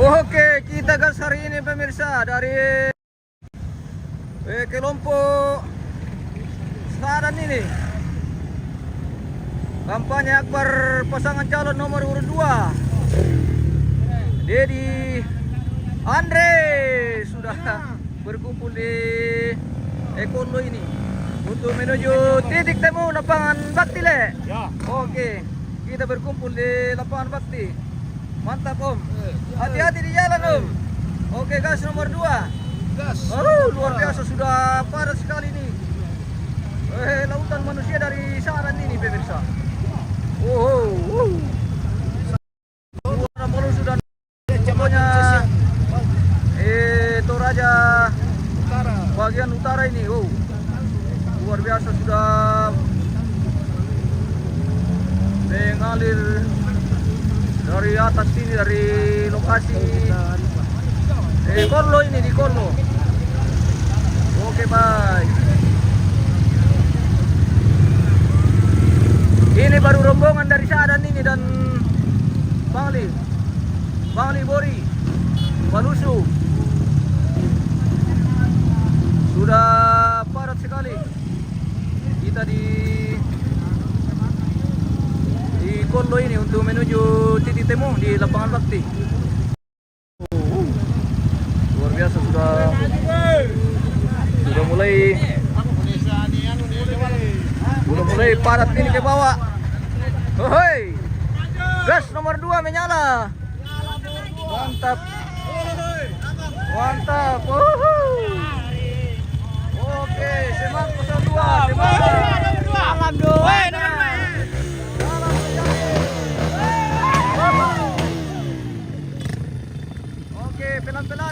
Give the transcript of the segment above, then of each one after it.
Oke, kita gas hari ini pemirsa dari kelompok Saran ini. Kampanye akbar pasangan calon nomor urut 2. Dedi Andre sudah berkumpul di Ekolo ini untuk menuju titik temu lapangan Bakti Le. Ya. Oke, kita berkumpul di lapangan Bakti. Mantap Om. Hati-hati di jalan Om. Oke gas nomor 2. Gas. Luar biasa sudah padat sekali nih. Lautan manusia dari Saran ini pemirsa. Suara mulu sudah pokoknya Toraja bagian utara ini. Luar biasa sudah mengalir dari atas sini, dari lokasi Korlo ini, di Korlo. Oke baik. Ini baru rombongan dari Sadan ini dan Bangli Bori Balusu. Sudah padat sekali. Kita di Korlo ini untuk menuju titik temu di lapangan Bakti. Luar biasa sudah mulai padat ini ke bawah. Gas nomor 2 menyala. Mantap. Mantap. Oke, semangat 02. Semangat. Alhamdulillah. Oke, pelan-pelan.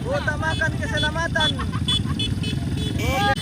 Utamakan keselamatan. Oke.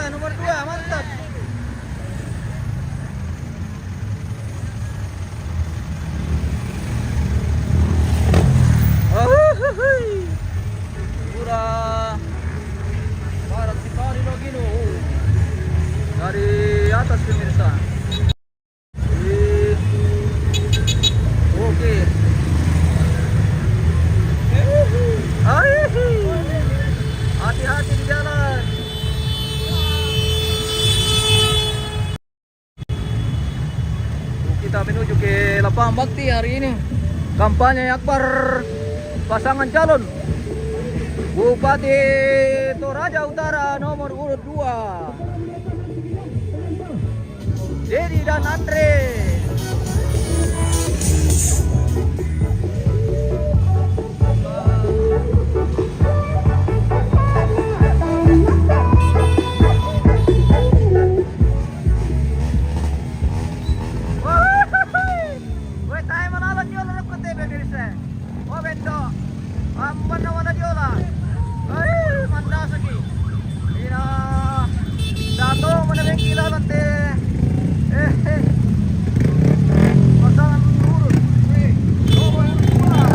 Nomor 2 mantap. Udah padat sekali begini dari atas pemirsa. Oke. Hati-hati di jalan. Kita menuju ke lapangan Bakti hari ini. Kampanye akbar pasangan calon Bupati Toraja Utara nomor urut nomor 2. Dedi dan Andre. Mana dia lah? Mandas lagi. Ina dato mana yang gila nanti. Pasangan lurus. Oh, yang dua.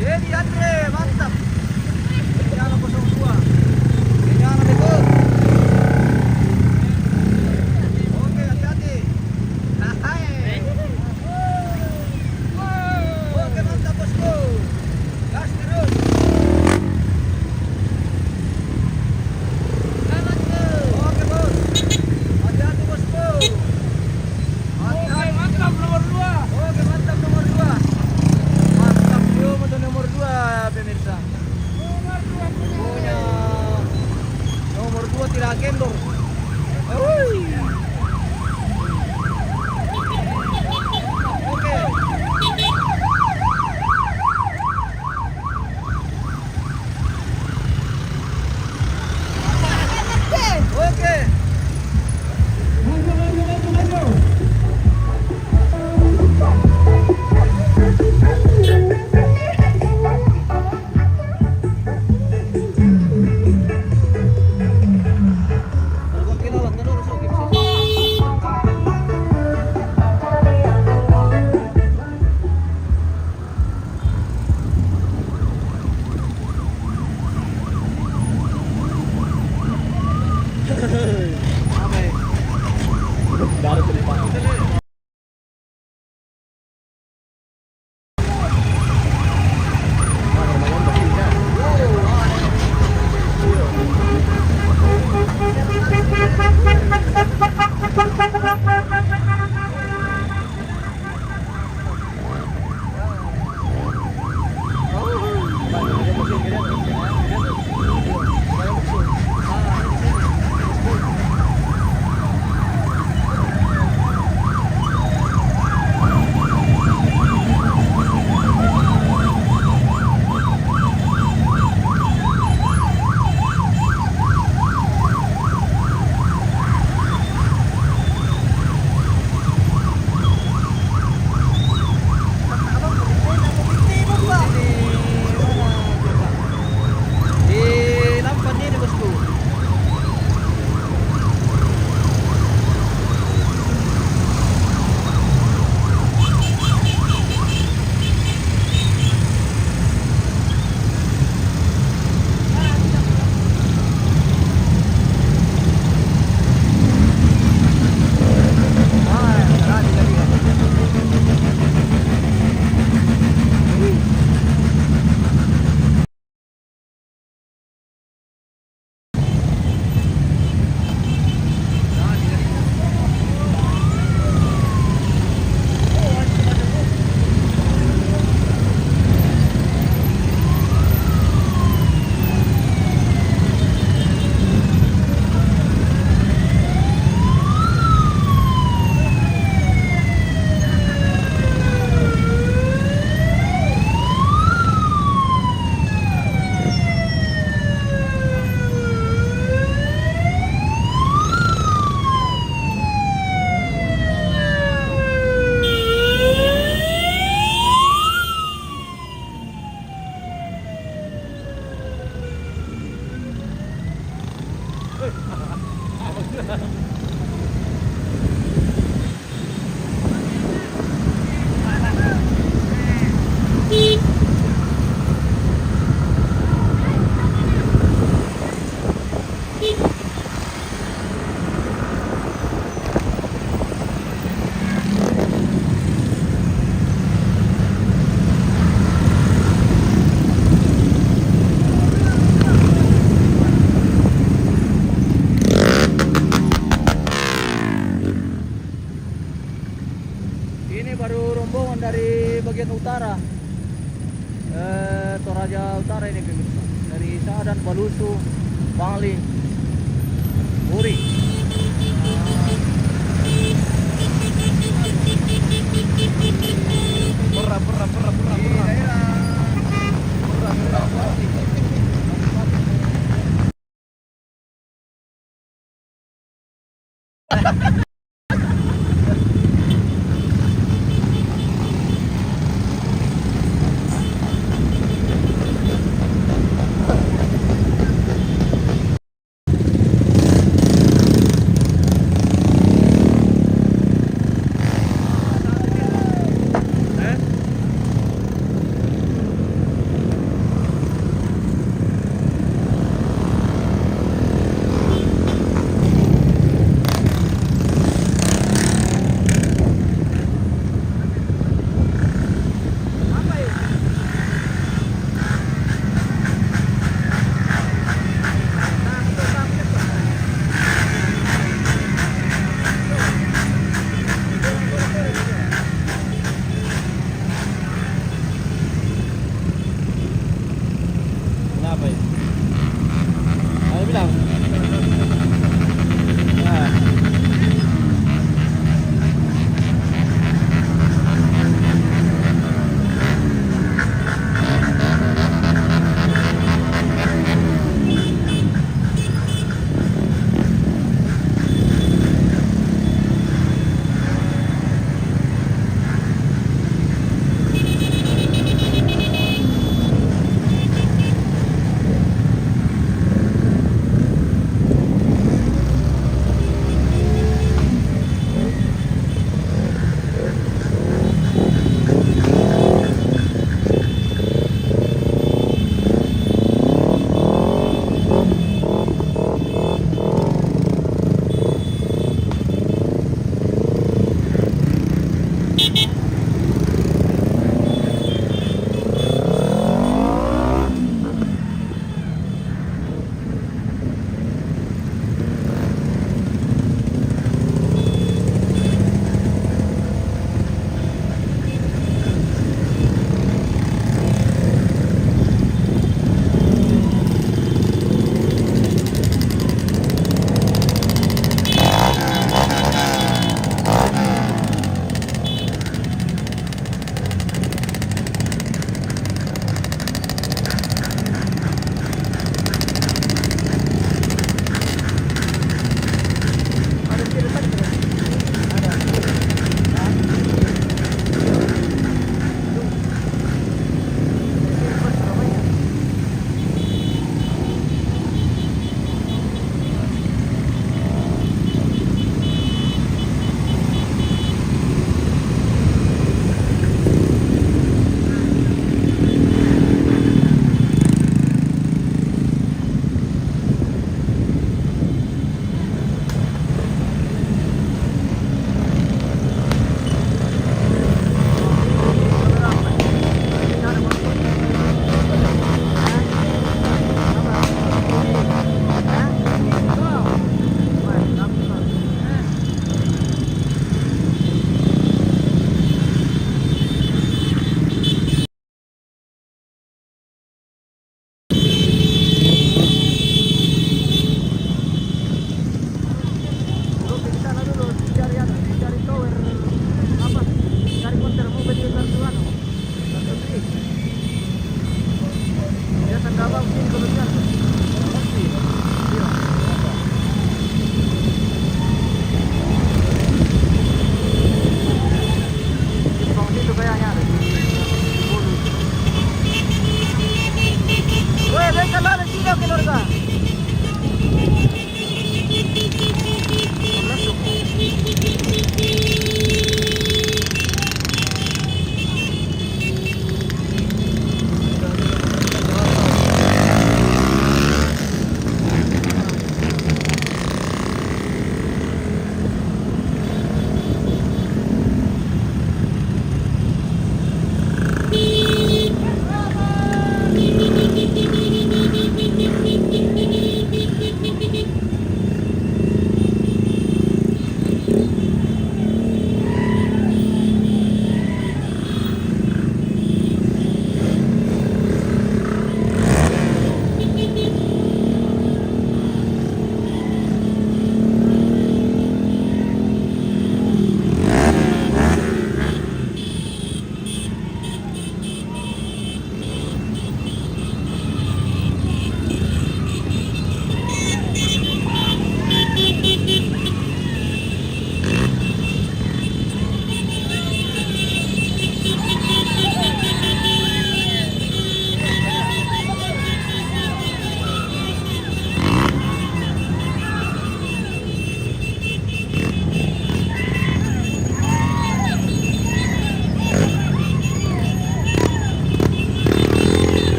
Jadi Andre, mantap. Kenyana 02. Kenyana betul. Oke, hati-hati. Hai. Oke, mantap bosku. Gas terus. Oke, bos. Hati-hati bosku. Oke, mantap nomor 2. Oke, mantap nomor 2. Mantap juga motor nomor 2 pemirsa. baru rombongan dari bagian utara. Toraja Utara ini pemirsa. Dari Sadan, Balusu, Bangli, Uri.